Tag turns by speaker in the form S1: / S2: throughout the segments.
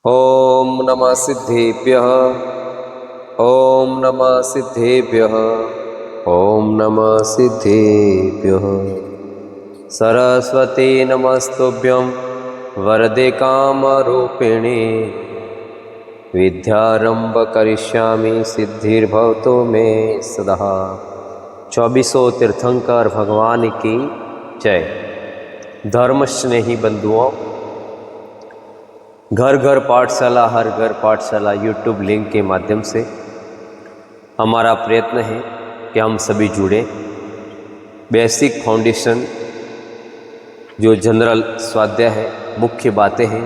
S1: ओम नमः सिद्धेभ्यः। ओम नमः सिद्धेभ्यः। ओम नमः सिद्धेभ्यः। सरस्वती नमस्तुभ्यं वरदे कामरूपिणी। विद्यारंभ करिष्यामि सिद्धिर्भवतु मे सदा। 2400 तीर्थंकर भगवान की जय। धर्म स्नेही बंधुओं, घर घर पाठशाला हर घर पाठशाला यूट्यूब लिंक के माध्यम से हमारा प्रयत्न है कि हम सभी जुड़े। बेसिक फाउंडेशन जो जनरल स्वाध्याय है, मुख्य बातें हैं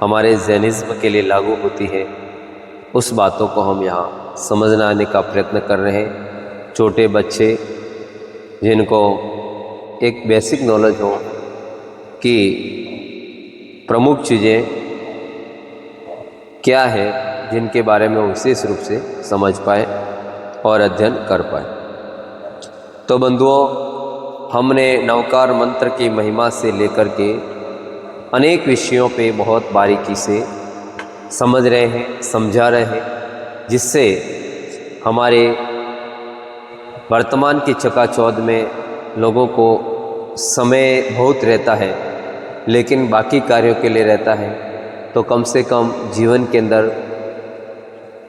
S1: हमारे जैनिज्म के लिए लागू होती है, उस बातों को हम यहाँ समझना आने का प्रयत्न कर रहे हैं। छोटे बच्चे जिनको एक बेसिक नॉलेज हो कि प्रमुख चीज़ें क्या है, जिनके बारे में वो विशेष रूप से समझ पाए और अध्ययन कर पाए। तो बंधुओं, हमने नवकार मंत्र की महिमा से लेकर के अनेक विषयों पे बहुत बारीकी से समझ रहे हैं, समझा रहे हैं, जिससे हमारे वर्तमान की चकाचौंध में लोगों को समय बहुत रहता है, लेकिन बाकी कार्यों के लिए रहता है। तो कम से कम जीवन के अंदर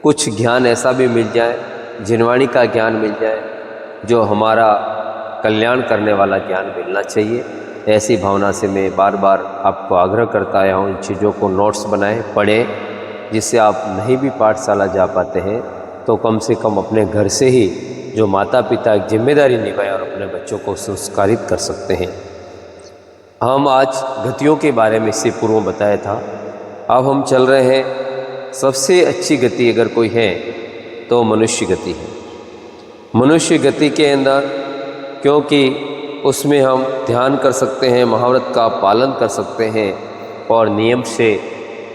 S1: कुछ ज्ञान ऐसा भी मिल जाए, जिनवाणी का ज्ञान मिल जाए, जो हमारा कल्याण करने वाला ज्ञान मिलना चाहिए। ऐसी भावना से मैं बार बार आपको आग्रह करता आया हूँ, इन चीज़ों को नोट्स बनाएं, पढ़ें, जिससे आप नहीं भी पाठशाला जा पाते हैं तो कम से कम अपने घर से ही जो माता पिता एक जिम्मेदारी निभाएं और अपने बच्चों को संस्कारित कर सकते हैं। हम आज गतियों के बारे में इससे पूर्व बताया था। अब हम चल रहे हैं, सबसे अच्छी गति अगर कोई है तो मनुष्य गति है। मनुष्य गति के अंदर, क्योंकि उसमें हम ध्यान कर सकते हैं, महाव्रत का पालन कर सकते हैं और नियम से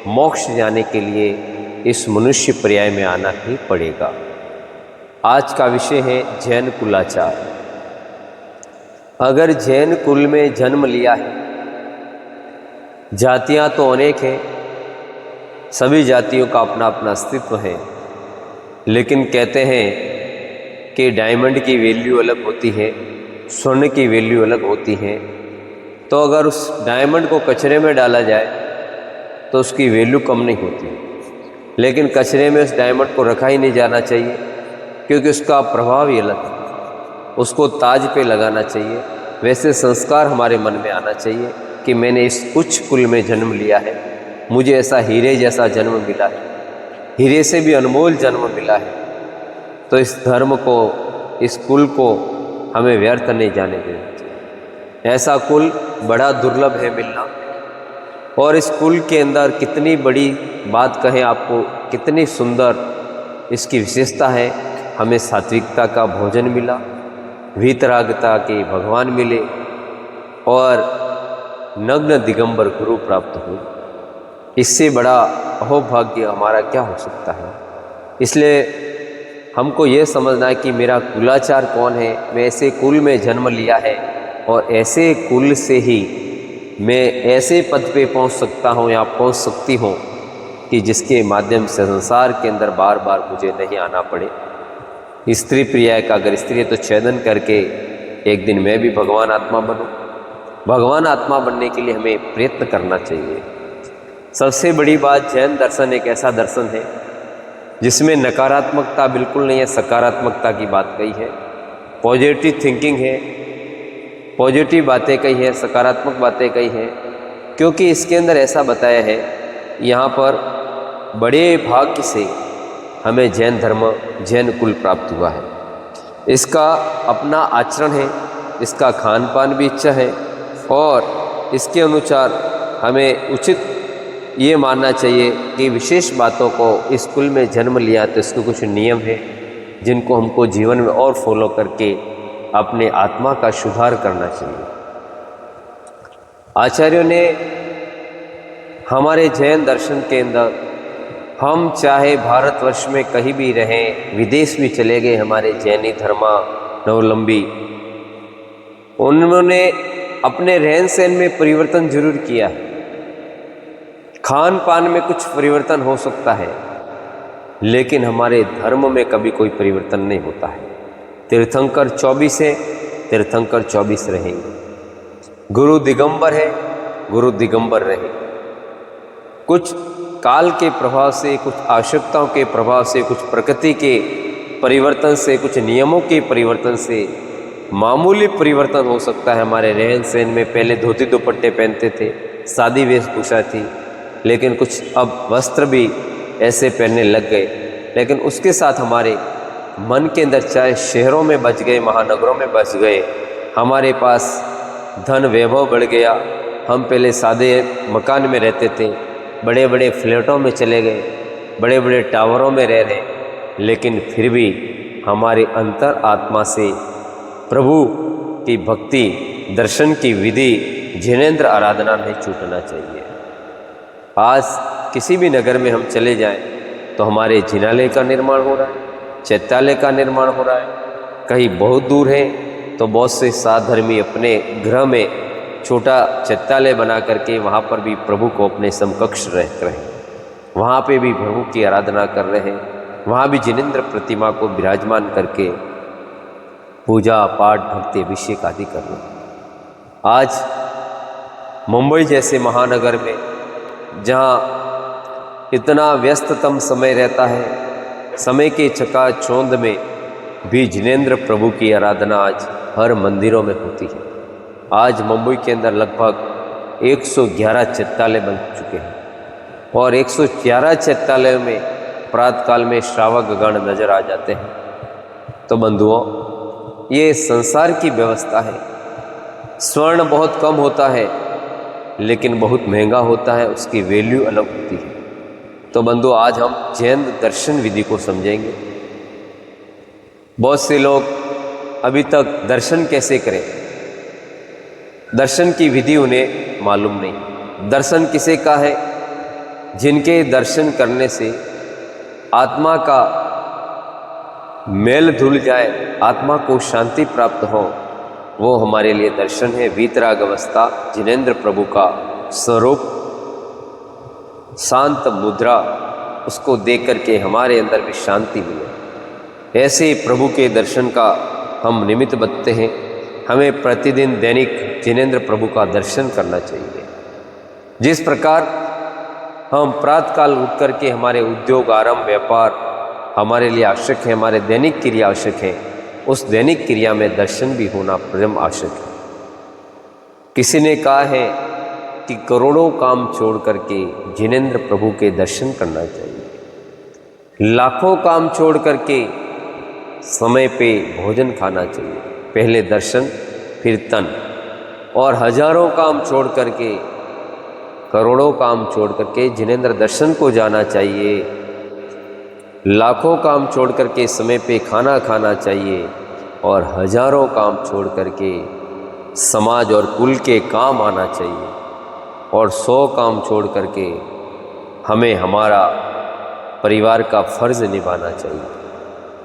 S1: मोक्ष जाने के लिए इस मनुष्य पर्याय में आना ही पड़ेगा। आज का विषय है जैन कुलाचार। अगर जैन कुल में जन्म लिया है, जातियां तो अनेक हैं, सभी जातियों का अपना अपना अस्तित्व है, लेकिन कहते हैं कि डायमंड की वैल्यू अलग होती है, स्वर्ण की वैल्यू अलग होती है। तो अगर उस डायमंड को कचरे में डाला जाए तो उसकी वैल्यू कम नहीं होती, लेकिन कचरे में उस डायमंड को रखा ही नहीं जाना चाहिए, क्योंकि उसका प्रभाव ही अलग है। उसको ताज पे लगाना चाहिए। वैसे संस्कार हमारे मन में आना चाहिए कि मैंने इस उच्च कुल में जन्म लिया है, मुझे ऐसा हीरे जैसा जन्म मिला है, हीरे से भी अनमोल जन्म मिला है। तो इस धर्म को, इस कुल को हमें व्यर्थ नहीं जाने देना चाहिए। ऐसा कुल बड़ा दुर्लभ है मिलना। और इस कुल के अंदर कितनी बड़ी बात कहें आपको, कितनी सुंदर इसकी विशेषता है। हमें सात्विकता का भोजन मिला, वीतरागता के भगवान मिले और नग्न दिगंबर गुरु प्राप्त हुए। इससे बड़ा अहोभाग्य हमारा क्या हो सकता है। इसलिए हमको ये समझना है कि मेरा कुलाचार कौन है। मैं ऐसे कुल में जन्म लिया है और ऐसे कुल से ही मैं ऐसे पद पे पहुंच सकता हूं या पहुंच सकती हूं कि जिसके माध्यम से संसार के अंदर बार बार मुझे नहीं आना पड़े। स्त्री प्रिया का अगर स्त्री तो छेदन करके एक दिन मैं भी भगवान आत्मा बनूं। भगवान आत्मा बनने के लिए हमें प्रयत्न करना चाहिए। सबसे बड़ी बात, जैन दर्शन एक ऐसा दर्शन है जिसमें नकारात्मकता बिल्कुल नहीं है, सकारात्मकता की बात कही है। पॉजिटिव थिंकिंग है, पॉजिटिव बातें कही है, सकारात्मक बातें कही हैं। क्योंकि इसके अंदर ऐसा बताया है, यहाँ पर बड़े भाग्य से हमें जैन धर्म, जैन कुल प्राप्त हुआ है। इसका अपना आचरण है, इसका खान पान भी अच्छा है और इसके अनुसार हमें उचित ये मानना चाहिए कि विशेष बातों को इस कुल में जन्म लिया तो इसके कुछ नियम हैं जिनको हमको जीवन में और फॉलो करके अपने आत्मा का सुधार करना चाहिए। आचार्यों ने हमारे जैन दर्शन के अंदर, हम चाहे भारतवर्ष में कहीं भी रहें, विदेश भी चले गए, हमारे जैनी धर्मावलंबी, उन्होंने अपने रहन सहन में परिवर्तन जरूर किया है। खान पान में कुछ परिवर्तन हो सकता है, लेकिन हमारे धर्म में कभी कोई परिवर्तन नहीं होता है। तीर्थंकर 24 है, तीर्थंकर 24 रहेंगे। गुरु दिगंबर है, गुरु दिगंबर रहे। कुछ काल के प्रभाव से, कुछ आवश्यकताओं के प्रभाव से, कुछ प्रकृति के परिवर्तन से, कुछ नियमों के परिवर्तन से मामूली परिवर्तन हो सकता है। हमारे रहन सहन में पहले धोती दुपट्टे पहनते थे, सादी वेशभूषा थी, लेकिन कुछ अब वस्त्र भी ऐसे पहनने लग गए। लेकिन उसके साथ हमारे मन के अंदर, चाहे शहरों में बच गए, महानगरों में बच गए, हमारे पास धन वैभव बढ़ गया। हम पहले सादे मकान में रहते थे, बड़े बड़े फ्लैटों में चले गए, बड़े बड़े टावरों में रह रहे, लेकिन फिर भी हमारे अंतर आत्मा से प्रभु की भक्ति, दर्शन की विधि, जिनेंद्र आराधना नहीं छूटना चाहिए। आज किसी भी नगर में हम चले जाएं तो हमारे जिनालय का निर्माण हो रहा है, चैत्यालय का निर्माण हो रहा है। कहीं बहुत दूर है तो बहुत से साधर्मी अपने गृह में छोटा चैत्यालय बना करके वहाँ पर भी प्रभु को अपने समकक्ष रह रहे हैं, वहाँ पे भी प्रभु की आराधना कर रहे हैं, वहाँ भी जिनेंद्र प्रतिमा को विराजमान करके पूजा पाठ भक्ति अभिषेक आदि कर रहे हैं। आज मुंबई जैसे महानगर में, जहाँ इतना व्यस्ततम समय रहता है, समय के चकाचौंध में भी जिनेंद्र प्रभु की आराधना आज हर मंदिरों में होती है। आज मुंबई के अंदर लगभग 111 चैत्यालय बन चुके हैं और 111 चैत्यालयों में प्रातःकाल में श्रावक गण नजर आ जाते हैं। तो बंधुओं, ये संसार की व्यवस्था है। स्वर्ण बहुत कम होता है लेकिन बहुत महंगा होता है, उसकी वैल्यू अलग होती है। तो बंधुओं, आज हम जैन दर्शन विधि को समझेंगे। बहुत से लोग अभी तक दर्शन कैसे करें, दर्शन की विधि उन्हें मालूम नहीं। दर्शन किसे का है? जिनके दर्शन करने से आत्मा का मेल धुल जाए, आत्मा को शांति प्राप्त हो, वो हमारे लिए दर्शन है। वीतराग अवस्था, जिनेंद्र प्रभु का स्वरूप, शांत मुद्रा, उसको देख करके हमारे अंदर भी शांति मिले। ऐसे प्रभु के दर्शन का हम निमित्त बनते हैं। हमें प्रतिदिन दैनिक जिनेंद्र प्रभु का दर्शन करना चाहिए। जिस प्रकार हम प्रातःकाल उठ करके हमारे उद्योग, आरंभ, व्यापार हमारे लिए आवश्यक है, हमारे दैनिक क्रिया आवश्यक है, उस दैनिक क्रिया में दर्शन भी होना परम आवश्यक है। किसी ने कहा है कि करोड़ों काम छोड़ करके जिनेंद्र प्रभु के दर्शन करना चाहिए। लाखों काम छोड़ करके समय पे भोजन खाना चाहिए। पहले दर्शन फिर तन, और हजारों काम छोड़ करके, करोड़ों काम छोड़ करके जिनेंद्र दर्शन को जाना चाहिए। लाखों काम छोड़ करके समय पे खाना खाना चाहिए और हजारों काम छोड़ करके समाज और कुल के काम आना चाहिए, और 100 काम छोड़ करके हमें हमारा परिवार का फर्ज निभाना चाहिए।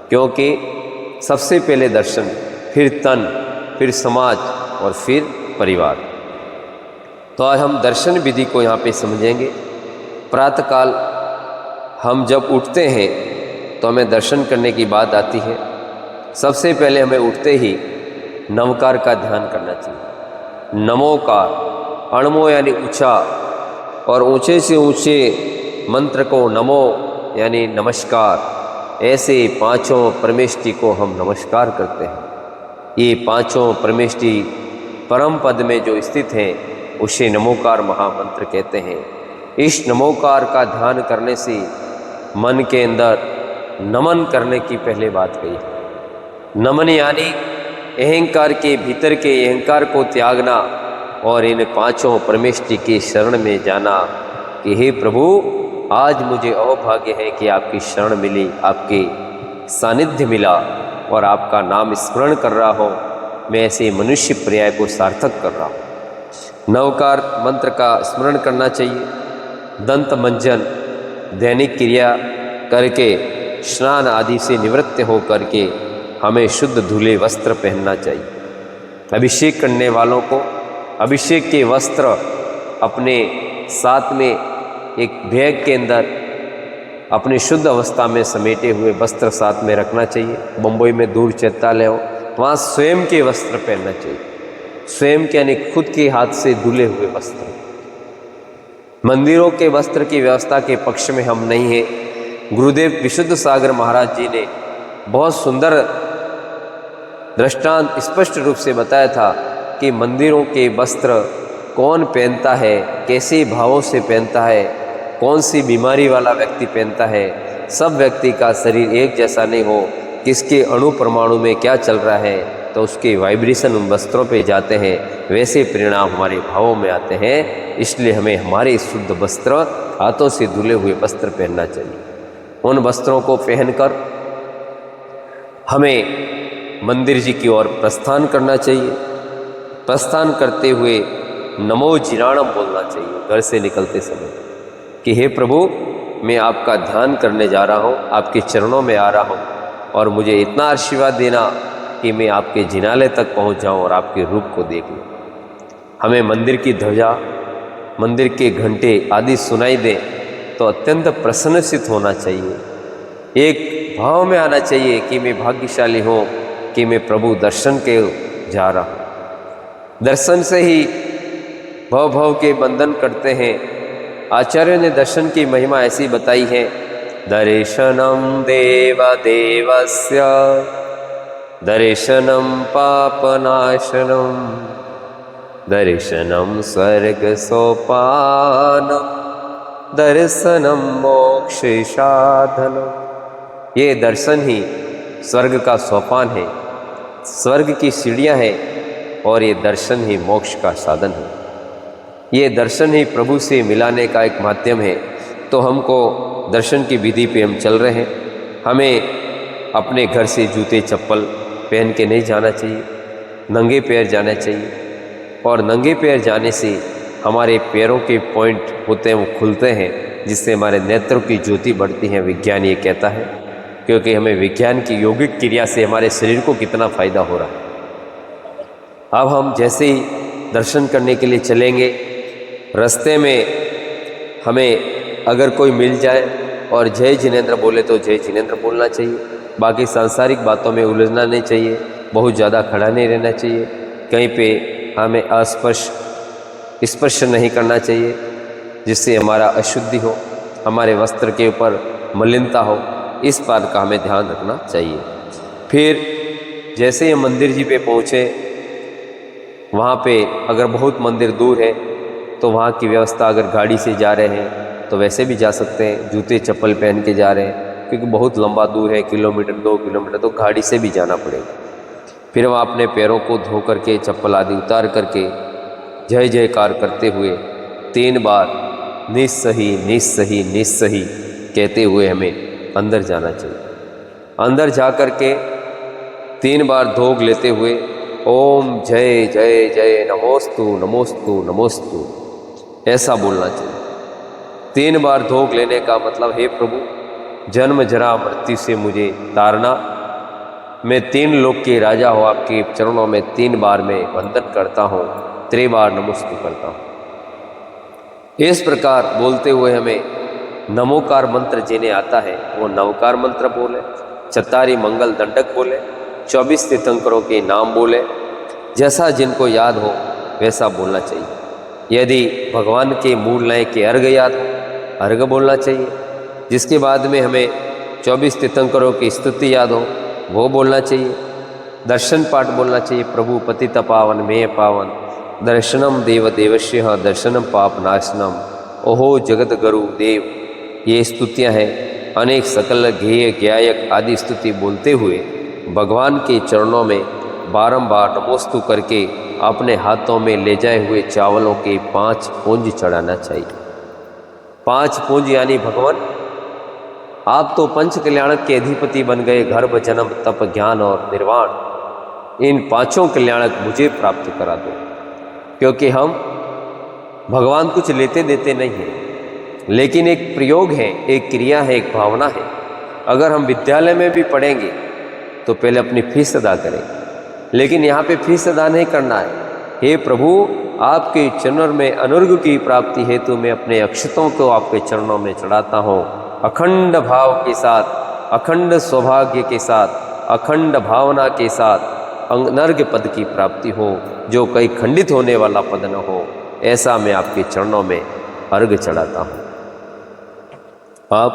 S1: क्योंकि सबसे पहले दर्शन, फिर तन, फिर समाज और फिर परिवार। तो आज हम दर्शन विधि को यहाँ पे समझेंगे। प्रातःकाल हम जब उठते हैं तो हमें दर्शन करने की बात आती है। सबसे पहले हमें उठते ही नमकार का ध्यान करना चाहिए। नमोकार, अणमो यानी ऊंचा, और ऊंचे से ऊंचे मंत्र को नमो यानी नमस्कार। ऐसे पांचों परमेष्टि को हम नमस्कार करते हैं। ये पांचों परमेष्टि परम पद में जो स्थित हैं उसे नमोकार महामंत्र कहते हैं। इस नमोकार का ध्यान करने से मन के अंदर नमन करने की पहले बात कही है। नमन यानी अहंकार के भीतर के अहंकार को त्यागना और इन पांचों परमेष्टि के शरण में जाना कि हे प्रभु, आज मुझे अभाग्य है कि आपकी शरण मिली, आपके सानिध्य मिला और आपका नाम स्मरण कर रहा हो। मैं ऐसे मनुष्य पर्याय को सार्थक कर रहा हूँ। नवकार मंत्र का स्मरण करना चाहिए। दंत मंजन दैनिक क्रिया करके स्नान आदि से निवृत्त हो करके हमें शुद्ध धुले वस्त्र पहनना चाहिए। अभिषेक करने वालों को अभिषेक के वस्त्र अपने साथ में एक बैग के अंदर अपनी शुद्ध अवस्था में समेटे हुए वस्त्र साथ में रखना चाहिए। बम्बई में दूर चैत्यालय हो, वहाँ स्वयं के वस्त्र पहनना चाहिए, स्वयं के यानी खुद के हाथ से धुले हुए वस्त्र। मंदिरों के वस्त्र की व्यवस्था के पक्ष में हम नहीं हैं। गुरुदेव विशुद्ध सागर महाराज जी ने बहुत सुंदर दृष्टांत स्पष्ट रूप से बताया था कि मंदिरों के वस्त्र कौन पहनता है, कैसे भावों से पहनता है, कौन सी बीमारी वाला व्यक्ति पहनता है। सब व्यक्ति का शरीर एक जैसा नहीं हो, किसके अणु परमाणु में क्या चल रहा है, तो उसके वाइब्रेशन उन वस्त्रों पे जाते हैं, वैसे परिणाम हमारे भावों में आते हैं। इसलिए हमें हमारे शुद्ध वस्त्र, हाथों से धुले हुए वस्त्र पहनना चाहिए। उन वस्त्रों को पहनकर हमें मंदिर जी की ओर प्रस्थान करना चाहिए। प्रस्थान करते हुए नमो जिनाणम बोलना चाहिए घर से निकलते समय कि हे प्रभु, मैं आपका ध्यान करने जा रहा हूँ, आपके चरणों में आ रहा हूँ, और मुझे इतना आशीर्वाद देना कि मैं आपके जिनालय तक पहुँच जाऊँ और आपके रूप को देख लूँ। हमें मंदिर की ध्वजा, मंदिर के घंटे आदि सुनाई दे तो अत्यंत प्रसन्नचित्त होना चाहिए। एक भाव में आना चाहिए कि मैं भाग्यशाली हूँ कि मैं प्रभु दर्शन के जा रहा हूँ। दर्शन से ही भव भव के बंधन करते हैं। आचार्य ने दर्शन की महिमा ऐसी बताई है, दर्शनम देव देवस्य दर्शनम पापनाशनम दर्शनम स्वर्ग सोपानम दर्शनम मोक्ष साधनम। ये दर्शन ही स्वर्ग का सोपान है, स्वर्ग की सीढ़ियाँ हैं, और ये दर्शन ही मोक्ष का साधन है। ये दर्शन ही प्रभु से मिलाने का एक माध्यम है। तो हमको दर्शन की विधि पे हम चल रहे हैं। हमें अपने घर से जूते चप्पल पहन के नहीं जाना चाहिए, नंगे पैर जाना चाहिए। और नंगे पैर जाने से हमारे पैरों के पॉइंट होते हैं वो खुलते हैं, जिससे हमारे नेत्रों की ज्योति बढ़ती है, विज्ञान ये कहता है। क्योंकि हमें विज्ञान की यौगिक क्रिया से हमारे शरीर को कितना फायदा हो रहा है। अब हम जैसे ही दर्शन करने के लिए चलेंगे, रास्ते में हमें अगर कोई मिल जाए और जय जिनेंद्र बोले तो जय जिनेंद्र बोलना चाहिए। बाकी सांसारिक बातों में उलझना नहीं चाहिए, बहुत ज़्यादा खड़ा नहीं रहना चाहिए। कहीं पे हमें स्पर्श नहीं करना चाहिए, जिससे हमारा अशुद्धि हो, हमारे वस्त्र के ऊपर मलिनता हो। इस बात का हमें ध्यान रखना चाहिए। फिर जैसे ही मंदिर जी पे पहुँचे, वहाँ पे अगर बहुत मंदिर दूर है तो वहाँ की व्यवस्था, अगर गाड़ी से जा रहे हैं तो वैसे भी जा सकते हैं, जूते चप्पल पहन के जा रहे हैं, क्योंकि बहुत लंबा दूर है, किलोमीटर 2 किलोमीटर, तो गाड़ी से भी जाना पड़ेगा। फिर वहाँ अपने पैरों को धो करके, चप्पल आदि उतार करके, जय जयकार करते हुए 3 बार निस्सही निस्सही निस्सही कहते हुए हमें अंदर जाना चाहिए। अंदर जा कर के 3 बार धोख लेते हुए ओम जय जय जय नमोस्तु नमोस्तु नमोस्तु ऐसा बोलना चाहिए। 3 बार धोख लेने का मतलब, हे प्रभु, जन्म जरा मृत्यु से मुझे तारना, मैं 3 लोक के राजा हो, आपके चरणों में 3 बार मैं वंदन करता हूँ, 3 बार नमोस्तु करता हूँ। इस प्रकार बोलते हुए हमें नमोकार मंत्र जिन्हें आता है वो नवकार मंत्र बोले, चतारी मंगल दंडक बोले, 24 तीर्थंकरों के नाम बोले, जैसा जिनको याद हो वैसा बोलना चाहिए। यदि भगवान के मूल लय के अर्घ याद हो, अर्घ बोलना चाहिए। जिसके बाद में हमें 24 तीर्थंकरों की स्तुति याद हो, वो बोलना चाहिए। दर्शन पाठ बोलना चाहिए, प्रभु पतित पावन मेय पावन, दर्शनम देव देवस्य दर्शनम पाप नाशनम, ओहो जगत गुरु देव। ये स्तुतियाँ हैं। अनेक सकल गेय ज्ञायक आदि स्तुति बोलते हुए भगवान के चरणों में बारंबार नमोस्तु करके अपने हाथों में ले जाए हुए चावलों के 5 पुंज चढ़ाना चाहिए। 5 पुंज यानी भगवान, आप तो पंच कल्याणक के अधिपति बन गए, गर्भ जन्म तप ज्ञान और निर्वाण, इन 5 कल्याणक मुझे प्राप्त करा दो। क्योंकि हम भगवान कुछ लेते देते नहीं हैं, लेकिन एक प्रयोग है, एक क्रिया है, एक भावना है। अगर हम विद्यालय में भी पढ़ेंगे तो पहले अपनी फीस अदा करें, लेकिन यहाँ पे फीस अदा नहीं करना है, हे प्रभु, आपके चरणों में अनुर्ग की प्राप्ति हेतु मैं अपने अक्षतों को आपके चरणों में चढ़ाता हूँ। अखंड भाव के साथ, अखंड सौभाग्य के साथ, अखंड भावना के साथ अनर्घ्य पद की प्राप्ति हो, जो कहीं खंडित होने वाला पद न हो, ऐसा मैं आपके चरणों में अर्घ चढ़ाता हूँ। आप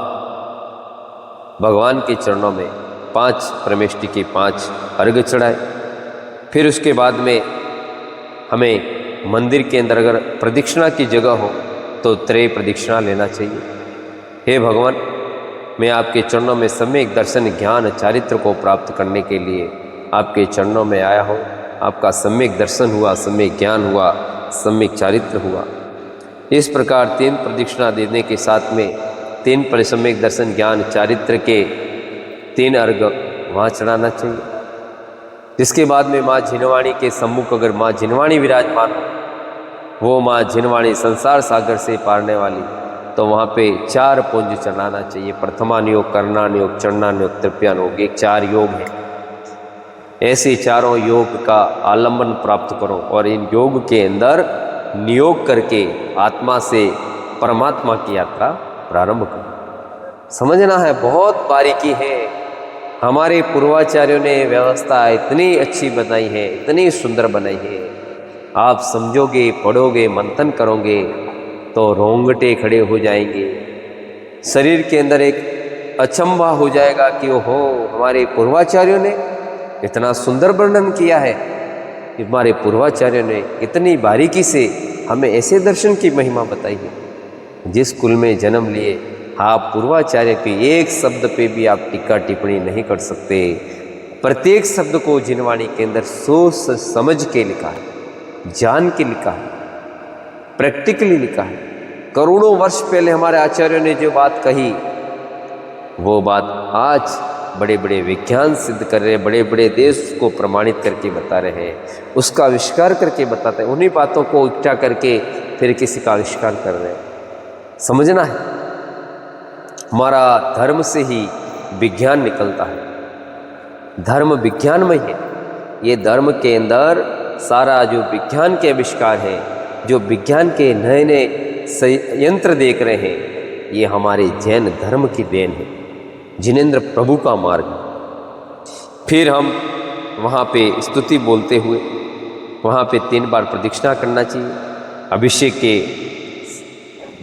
S1: भगवान के चरणों में 5 परमेष्टि के 5 अर्घ चढ़ाए। फिर उसके बाद में हमें मंदिर के अंदर अगर प्रदक्षिणा की जगह हो तो त्रय प्रदक्षिणा लेना चाहिए। हे भगवान, मैं आपके चरणों में सम्यक दर्शन, ज्ञान, चारित्र को प्राप्त करने के लिए आपके चरणों में आया हूँ। आपका सम्यक दर्शन हुआ, सम्यक ज्ञान हुआ, सम्यक चारित्र हुआ। इस प्रकार 3 प्रदक्षिणा देने के साथ में 3 सम्यक दर्शन, ज्ञान, चारित्र के 3 अर्घ वहाँ चढ़ाना चाहिए। जिसके बाद में माँ जिनवाणी के सम्मुख अगर माँ जिनवाणी विराजमान हो, वो माँ जिनवाणी संसार सागर से पारने वाली, तो वहाँ पे 4 पुंज चढ़ाना चाहिए। प्रथमान योग, करणान योग, चरणान योग, तृप्यान योग, एक 4 योग हैं। ऐसे चारों योग का आलंबन प्राप्त करो और इन योग के अंदर नियोग करके आत्मा से परमात्मा की यात्रा प्रारंभ करो। समझना है, बहुत बारीकी है। हमारे पूर्वाचार्यों ने व्यवस्था इतनी अच्छी बनाई है, इतनी सुंदर बनाई है। आप समझोगे, पढ़ोगे, मंथन करोगे तो रोंगटे खड़े हो जाएंगे। शरीर के अंदर एक अचंभा हो जाएगा कि ओहो, हमारे पूर्वाचार्यों ने इतना सुंदर वर्णन किया है। हमारे पूर्वाचार्यों ने इतनी बारीकी से हमें ऐसे दर्शन की महिमा बताई है। जिस कुल में जन्म लिए, आप पूर्वाचार्य के एक शब्द पे भी आप टीका टिप्पणी नहीं कर सकते। प्रत्येक शब्द को जिनवाणी के अंदर सोच समझ के लिखा है, जान के लिखा है, प्रैक्टिकली लिखा है। करोड़ों वर्ष पहले हमारे आचार्यों ने जो बात कही, वो बात आज बड़े बड़े विज्ञान सिद्ध कर रहे हैं, बड़े बड़े देश को प्रमाणित करके बता रहे हैं, उसका आविष्कार करके बताते हैं। उन्हीं बातों को इकट्ठा करके फिर किसी का आविष्कार कर रहे हैं। समझना है, हमारा धर्म से ही विज्ञान निकलता है। धर्म विज्ञानमय है। ये धर्म के अंदर सारा जो विज्ञान के आविष्कार है, जो विज्ञान के नए नए यंत्र देख रहे हैं, ये हमारे जैन धर्म की देन है, जिनेंद्र प्रभु का मार्ग। फिर हम वहाँ पे स्तुति बोलते हुए वहाँ पे 3 बार प्रदक्षिणा करना चाहिए। अभिषेक के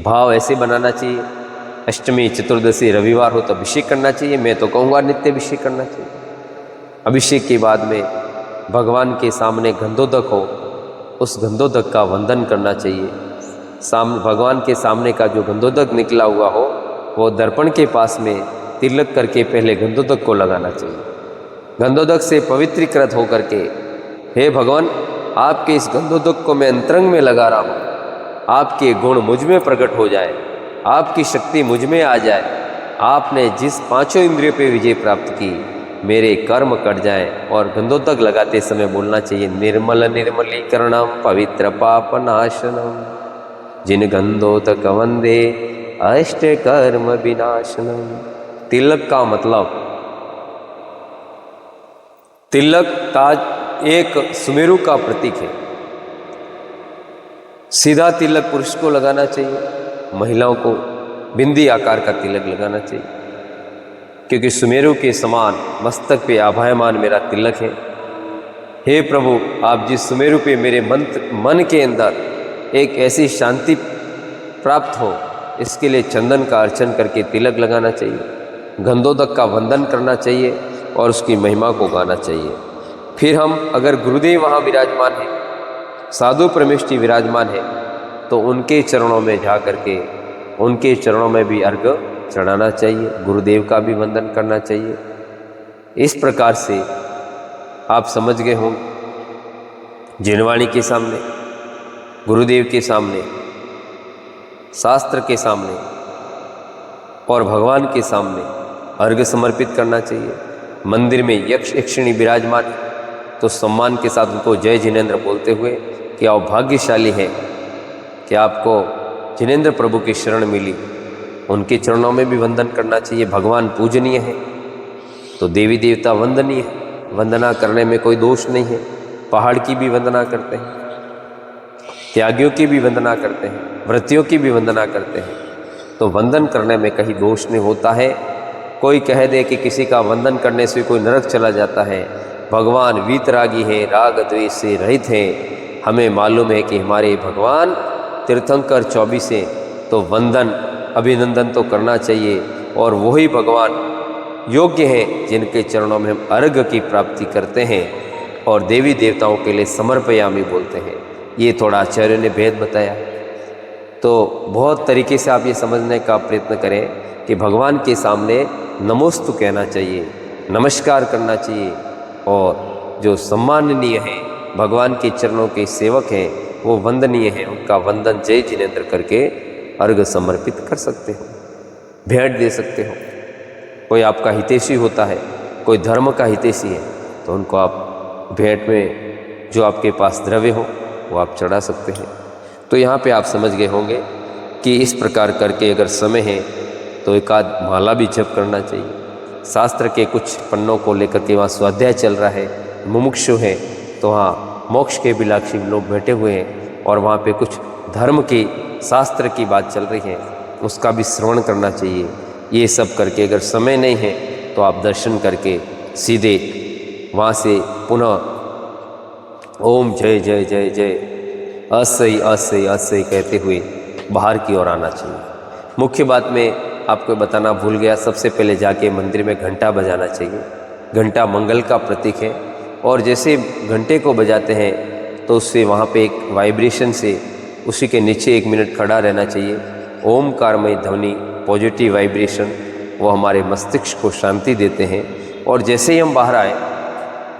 S1: भाव ऐसे बनाना चाहिए। अष्टमी, चतुर्दशी, रविवार हो तो अभिषेक करना चाहिए। मैं तो कहूँगा नित्य अभिषेक करना चाहिए। अभिषेक के बाद में भगवान के सामने गंधोदक हो, उस गंधोदक का वंदन करना चाहिए। भगवान के सामने का जो गंधोदक निकला हुआ हो, वो दर्पण के पास में तिलक करके पहले गंधोदक को लगाना चाहिए। गंधोदक से पवित्रीकृत होकर के, हे भगवान, आपके इस गंधोदक को मैं अंतरंग में लगा रहा हूँ। आपके गुण मुझ में प्रकट हो जाए, आपकी शक्ति मुझ में आ जाए। आपने जिस 5 इंद्रियों पे विजय प्राप्त की, मेरे कर्म कट जाए। और गंधोदक लगाते समय बोलना चाहिए, निर्मल निर्मलीकरणम पवित्र पाप नाशनम, जिन गंधोदक वंदे अष्ट कर्म विनाशनम। तिलक का मतलब, तिलक ताज एक सुमेरु का प्रतीक है। सीधा तिलक पुरुष को लगाना चाहिए, महिलाओं को बिंदी आकार का तिलक लगाना चाहिए, क्योंकि सुमेरु के समान मस्तक पे आभायमान मेरा तिलक है। हे प्रभु, आप जिस सुमेरु पे मेरे मन के अंदर एक ऐसी शांति प्राप्त हो, इसके लिए चंदन का अर्चन करके तिलक लगाना चाहिए, गंधोदक का वंदन करना चाहिए और उसकी महिमा को गाना चाहिए। फिर हम अगर गुरुदेव वहाँ विराजमान है, साधु परमेष्टि विराजमान है, तो उनके चरणों में जा करके उनके चरणों में भी अर्घ चढ़ाना चाहिए, गुरुदेव का भी वंदन करना चाहिए। इस प्रकार से आप समझ गए होंगे, जिनवाणी के सामने, गुरुदेव के सामने, शास्त्र के सामने और भगवान के सामने अर्घ्य समर्पित करना चाहिए। मंदिर में यक्ष यक्षिणी विराजमान, तो सम्मान के साथ उनको जय जिनेंद्र बोलते हुए कि आप भाग्यशाली हैं कि आपको जिनेंद्र प्रभु की शरण मिली। उनके चरणों में भी वंदन करना चाहिए। भगवान पूजनीय है तो देवी देवता वंदनीय है, वंदना करने में कोई दोष नहीं है। पहाड़ की भी वंदना करते हैं, त्यागियों की भी वंदना करते हैं, व्रतियों की भी वंदना करते हैं, तो वंदन करने में कहीं दोष नहीं होता है। कोई कह दे कि किसी का वंदन करने से कोई नरक चला जाता है, भगवान वीतरागी हैं, राग द्वेष से रहित हैं। हमें मालूम है कि हमारे भगवान तीर्थंकर 24 हैं, तो वंदन अभिनंदन तो करना चाहिए। और वही भगवान योग्य हैं जिनके चरणों में हम अर्घ की प्राप्ति करते हैं और देवी देवताओं के लिए समर्पयामि बोलते हैं। ये थोड़ा आचार्य ने भेद बताया। तो बहुत तरीके से आप ये समझने का प्रयत्न करें कि भगवान के सामने नमोस्तु कहना चाहिए, नमस्कार करना चाहिए, और जो सम्माननीय हैं, भगवान के चरणों के सेवक हैं, वो वंदनीय हैं, उनका वंदन जय जिनेंद्र करके अर्घ समर्पित कर सकते हो, भेंट दे सकते हो। कोई आपका हितैषी होता है, कोई धर्म का हितैषी है, तो उनको आप भेंट में जो आपके पास द्रव्य हो वो आप चढ़ा सकते हैं। तो यहाँ पे आप समझ गए होंगे कि इस प्रकार करके अगर समय है तो एक आध माला भी जप करना चाहिए। शास्त्र के कुछ पन्नों को लेकर के वहाँ स्वाध्याय चल रहा है, मुमुक्षु है, तो वहाँ मोक्ष के अभिलाषी लोग बैठे हुए हैं और वहाँ पे कुछ धर्म की शास्त्र की बात चल रही है, उसका भी श्रवण करना चाहिए। ये सब करके अगर समय नहीं है तो आप दर्शन करके सीधे वहाँ से पुनः ओम जय जय जय जय असई असई असई कहते हुए बाहर की ओर आना चाहिए। मुख्य बात में आपको बताना भूल गया, सबसे पहले जाके मंदिर में घंटा बजाना चाहिए। घंटा मंगल का प्रतीक है और जैसे घंटे को बजाते हैं तो उससे वहाँ पे एक वाइब्रेशन से उसी के नीचे 1 मिनट खड़ा रहना चाहिए। ओमकारमय ध्वनि, पॉजिटिव वाइब्रेशन, वो हमारे मस्तिष्क को शांति देते हैं। और जैसे ही हम बाहर आए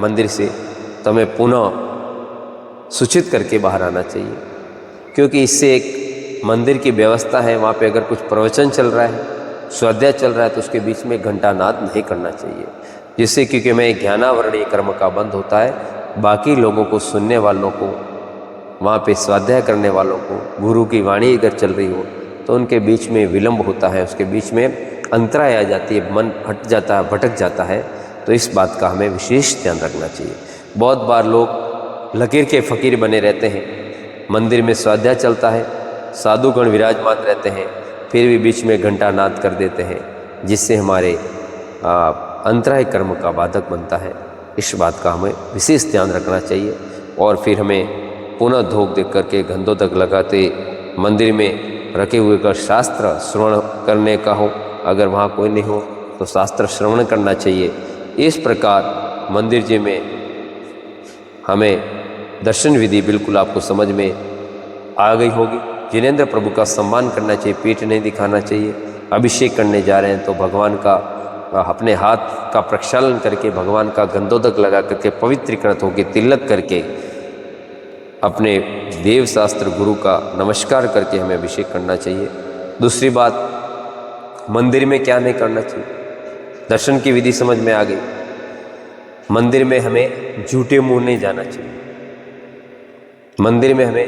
S1: मंदिर से तो हमें पुनः सूचित करके बाहर आना चाहिए, क्योंकि इससे एक मंदिर की व्यवस्था है। वहाँ पे अगर कुछ प्रवचन चल रहा है, स्वाध्याय चल रहा है, तो उसके बीच में घंटानाद नहीं करना चाहिए, जिससे क्योंकि मैं ज्ञानावरणीय कर्म का बंद होता है, बाकी लोगों को, सुनने वालों को, वहाँ पे स्वाध्याय करने वालों को, गुरु की वाणी अगर चल रही हो तो उनके बीच में विलंब होता है, उसके बीच में अंतराय आ जाती है, मन हट जाता है, भटक जाता है। तो इस बात का हमें विशेष ध्यान रखना चाहिए। बहुत बार लोग लकीर के फ़कीर बने रहते हैं, मंदिर में स्वाध्याय चलता है, साधुगण विराजमान रहते हैं, फिर भी बीच में घंटा नाद कर देते हैं, जिससे हमारे अंतराय कर्म का बाधक बनता है। इस बात का हमें विशेष ध्यान रखना चाहिए। और फिर हमें पुनः धूप देख करके गंधोदक लगाते मंदिर में रखे हुए का शास्त्र श्रवण करने का हो, अगर वहाँ कोई नहीं हो तो शास्त्र श्रवण करना चाहिए। इस प्रकार मंदिर जी में हमें दर्शन विधि बिल्कुल आपको समझ में आ गई होगी। जिनेंद्र प्रभु का सम्मान करना चाहिए, पीठ नहीं दिखाना चाहिए। अभिषेक करने जा रहे हैं तो भगवान का अपने हाथ का प्रक्षालन करके, भगवान का गंधोदक लगा करके, पवित्रीकृत होकर तिलक करके, अपने देव शास्त्र गुरु का नमस्कार करके हमें अभिषेक करना चाहिए। दूसरी बात, मंदिर में क्या नहीं करना चाहिए, दर्शन की विधि समझ में आ गई। मंदिर में हमें झूठे मुंह नहीं जाना चाहिए। मंदिर में हमें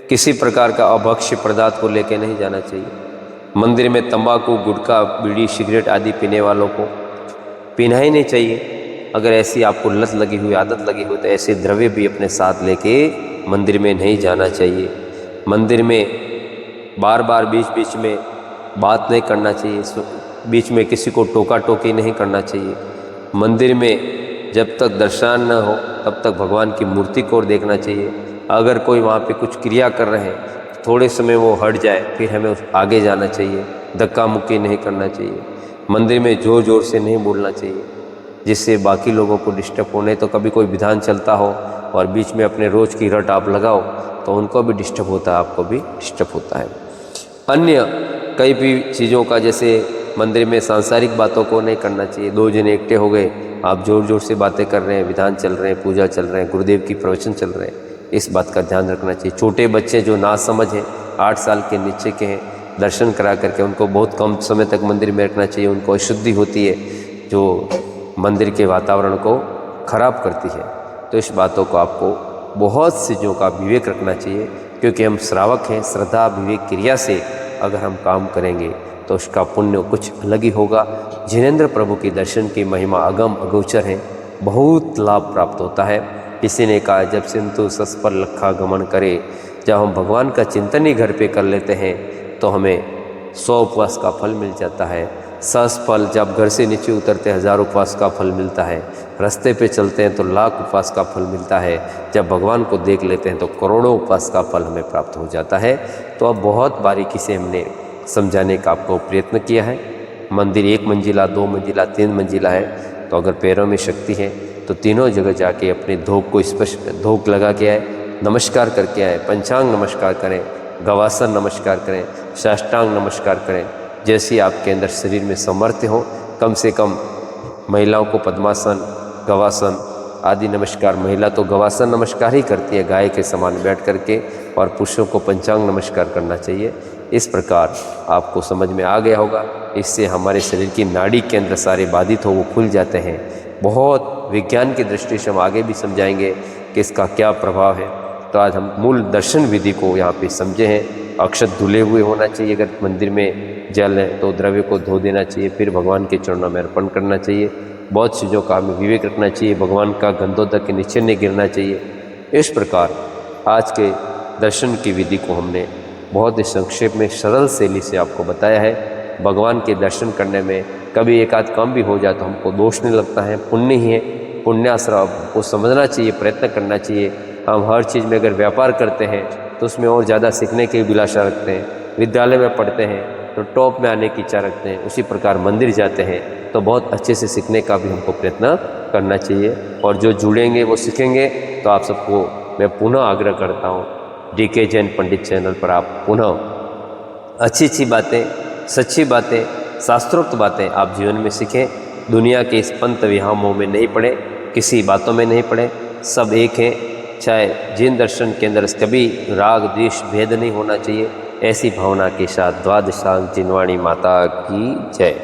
S1: किसी प्रकार का अभक्ष्य पदार्थ को लेकर नहीं जाना चाहिए। मंदिर में तंबाकू, गुटखा, बीड़ी, सिगरेट आदि पीने वालों को पीना ही नहीं चाहिए। अगर ऐसी आपको लत लगी हुई, आदत लगी हुई, तो ऐसे द्रव्य भी अपने साथ लेके मंदिर में नहीं जाना चाहिए। मंदिर में बार बार बीच बीच में बात नहीं करना चाहिए, बीच में किसी को टोका टोकी नहीं करना चाहिए। मंदिर में जब तक दर्शन न हो तब तक भगवान की मूर्ति को देखना चाहिए। अगर कोई वहाँ पे कुछ क्रिया कर रहे हैं, थोड़े समय वो हट जाए, फिर हमें आगे जाना चाहिए। धक्का मुक्की नहीं करना चाहिए। मंदिर में ज़ोर ज़ोर से नहीं बोलना चाहिए, जिससे बाकी लोगों को डिस्टर्ब होने। तो कभी कोई विधान चलता हो और बीच में अपने रोज़ की रट आप लगाओ तो उनको भी डिस्टर्ब होता है, आपको भी डिस्टर्ब होता है। अन्य कई भी चीज़ों का, जैसे मंदिर में सांसारिक बातों को नहीं करना चाहिए। 2 जने इकट्ठे हो गए, आप ज़ोर ज़ोर से बातें कर रहे हैं, विधान चल रहे हैं, पूजा चल रहे हैं, गुरुदेव की प्रवचन चल रहे हैं, इस बात का ध्यान रखना चाहिए। छोटे बच्चे जो ना समझ हैं, 8 साल के नीचे के हैं, दर्शन करा करके उनको बहुत कम समय तक मंदिर में रखना चाहिए। उनको अशुद्धि होती है जो मंदिर के वातावरण को खराब करती है। तो इस बातों को आपको बहुत चीज़ों का विवेक रखना चाहिए, क्योंकि हम श्रावक हैं। श्रद्धा विवेक क्रिया से अगर हम काम करेंगे तो उसका पुण्य कुछ अलग ही होगा। जिनेंद्र प्रभु के दर्शन की महिमा अगम अगोचर है, बहुत लाभ प्राप्त होता है। किसी ने कहा जब सिंधु सस पर लखा गमन करे, जब हम भगवान का चिंतन ही घर पे कर लेते हैं तो हमें 100 उपवास का फल मिल जाता है। 10 फल जब घर से नीचे उतरते 1000 उपवास का फल मिलता है। रास्ते पे चलते हैं तो लाख उपवास का फल मिलता है। जब भगवान को देख लेते हैं तो करोड़ों उपवास का फल हमें प्राप्त हो जाता है। तो अब बहुत बारीकी से हमने समझाने का आपको प्रयत्न किया है। मंदिर 1 मंजिला, 2 मंजिला, 3 मंजिला है, तो अगर पैरों में शक्ति है तो तीनों जगह जाके अपने धोक को स्पष्ट धोक लगा के आए, नमस्कार करके आए, पंचांग नमस्कार करें, गवासन नमस्कार करें, साष्टांग नमस्कार करें। जैसे आपके अंदर शरीर में सामर्थ्य हो, कम से कम महिलाओं को पद्मासन, गवासन आदि नमस्कार, महिला तो गवासन नमस्कार ही करती है गाय के समान बैठ करके, और पुरुषों को पंचांग नमस्कार करना चाहिए। इस प्रकार आपको समझ में आ गया होगा। इससे हमारे शरीर की नाड़ी के अंदर सारे बाधित हो वो खुल जाते हैं। बहुत विज्ञान की दृष्टि से हम आगे भी समझाएंगे कि इसका क्या प्रभाव है। तो आज हम मूल दर्शन विधि को यहाँ पे समझे हैं। अक्षत धुले हुए होना चाहिए, अगर मंदिर में जल है तो द्रव्य को धो देना चाहिए, फिर भगवान के चरणों में अर्पण करना चाहिए। बहुत चीज़ों का हमें विवेक रखना चाहिए, भगवान का गंधोदक के नीचे नहीं गिरना चाहिए। इस प्रकार आज के दर्शन की विधि को हमने बहुत ही संक्षेप में सरल शैली से आपको बताया है। भगवान के दर्शन करने में कभी एक आध काम भी हो जाए तो हमको दोष नहीं लगता है, पुण्य ही है। पुण्याश्रम को समझना चाहिए, प्रयत्न करना चाहिए। हम हर चीज़ में अगर व्यापार करते हैं तो उसमें और ज़्यादा सीखने की अभिलाषा रखते हैं। विद्यालय में पढ़ते हैं तो टॉप में आने की इच्छा रखते हैं। उसी प्रकार मंदिर जाते हैं तो बहुत अच्छे से सीखने का भी हमको प्रयत्न करना चाहिए। और जो जुड़ेंगे वो सीखेंगे। तो आप सबको मैं पुनः आग्रह करता हूँ, DK जैन पंडित चैनल पर आप पुनः अच्छी अच्छी बातें, सच्ची बातें, शास्त्रोक्त बातें आप जीवन में सीखें। दुनिया के इस पंथ विहामों में नहीं पड़े, किसी बातों में नहीं पड़े, सब एक हैं। चाहे जिन दर्शन के अंदर कभी राग द्वेष भेद नहीं होना चाहिए। ऐसी भावना के साथ द्वादशांग जिनवाणी माता की जय।